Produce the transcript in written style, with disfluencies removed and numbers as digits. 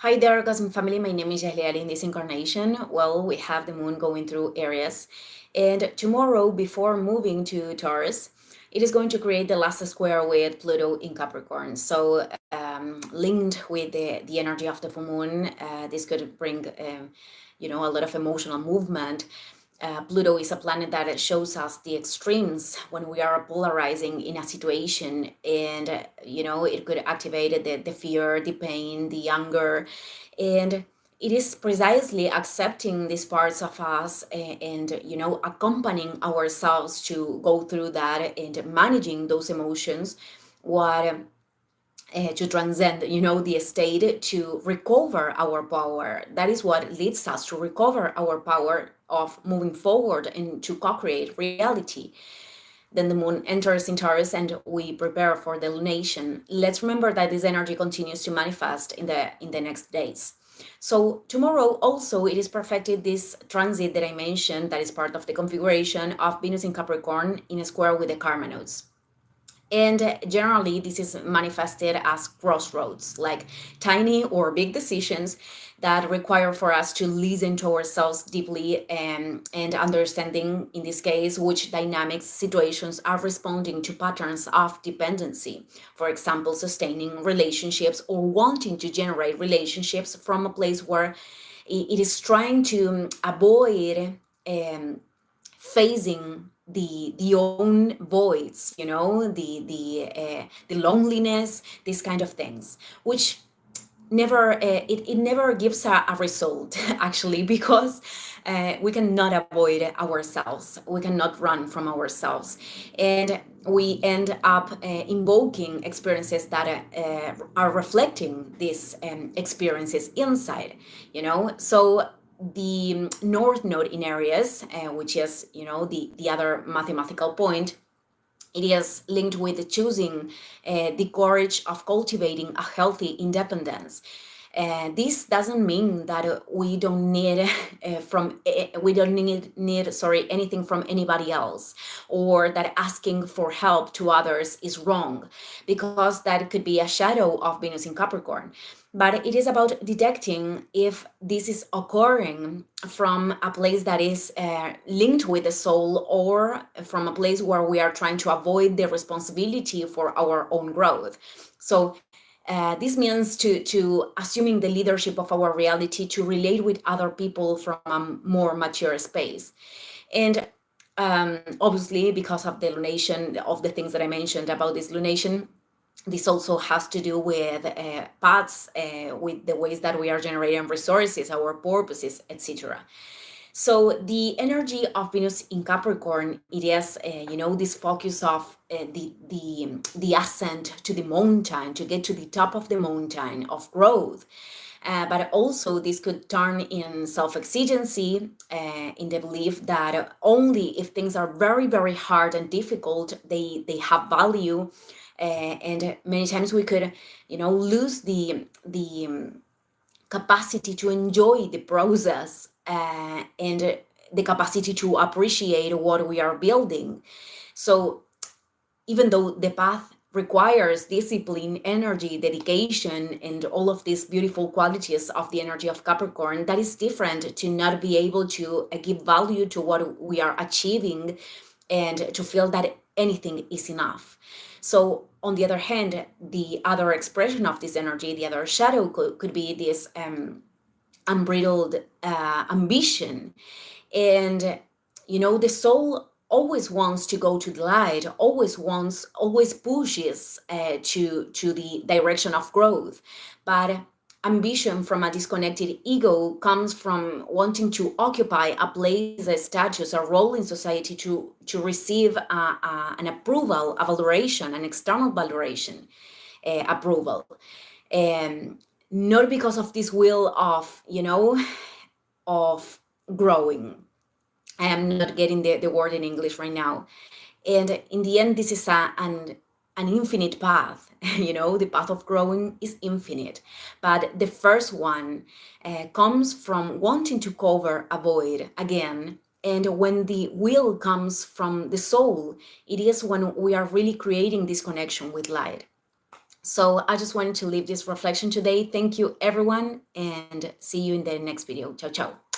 Hi there, Cosmic Family. My name is Yahlia in this incarnation. Well, we have the moon going through Aries, and tomorrow, before moving to Taurus, it is going to create the last square with Pluto in Capricorn. So, linked with the energy of the full moon, this could bring, a lot of emotional movement. Pluto is a planet that shows us the extremes when we are polarizing in a situation, and it could activate the fear, the pain, the anger, and it is precisely accepting these parts of us and accompanying ourselves to go through that and managing those emotions what to transcend, the state to recover our power. That is what leads us to recover our power of moving forward and to co-create reality. Then the moon enters in Taurus and we prepare for the lunation. Let's remember that this energy continues to manifest in the next days. So tomorrow also it is perfected this transit that I mentioned that is part of the configuration of Venus in Capricorn in a square with the karma nodes. And generally, this is manifested as crossroads, like tiny or big decisions that require for us to listen to ourselves deeply and understanding, in this case, which dynamics situations are responding to patterns of dependency. For example, sustaining relationships or wanting to generate relationships from a place where it is trying to avoid facing the own voids, the loneliness, these kind of things, which it never gives a result actually, because we cannot avoid ourselves, we cannot run from ourselves, and we end up invoking experiences that are reflecting these experiences inside, so the north node in Aries, which is the other mathematical point, it is linked with choosing the courage of cultivating a healthy independence. This doesn't mean that we don't need anything from anybody else, or that asking for help to others is wrong, because that could be a shadow of Venus in Capricorn. But it is about detecting if this is occurring from a place that is linked with the soul, or from a place where we are trying to avoid the responsibility for our own growth. So this means to assuming the leadership of our reality, to relate with other people from a more mature space. And obviously, because of the lunation, of the things that I mentioned about this lunation, this also has to do with paths, with the ways that we are generating resources, our purposes, etc. So the energy of Venus in Capricorn, it is, this focus of the ascent to the mountain, to get to the top of the mountain of growth. But also this could turn in self-exigency, in the belief that only if things are very, very hard and difficult, they have value. And many times we could, lose the capacity to enjoy the process, and the capacity to appreciate what we are building. So even though the path requires discipline, energy, dedication, and all of these beautiful qualities of the energy of Capricorn, that is different to not be able to give value to what we are achieving, and to feel that anything is enough. So on the other hand, the other expression of this energy, the other shadow, could be this unbridled ambition. And the soul always wants to go to the light, always pushes to the direction of growth. But ambition from a disconnected ego comes from wanting to occupy a place, a status, a role in society, to receive an approval, a valoration, an external valoration, approval. And not because of this will of of growing. I am not getting the word in English right now. And in the end, this is an infinite path. The path of growing is infinite. But the first one comes from wanting to cover a void again. And when the will comes from the soul, it is when we are really creating this connection with light. So I just wanted to leave this reflection today. Thank you, everyone, and see you in the next video. Ciao, ciao.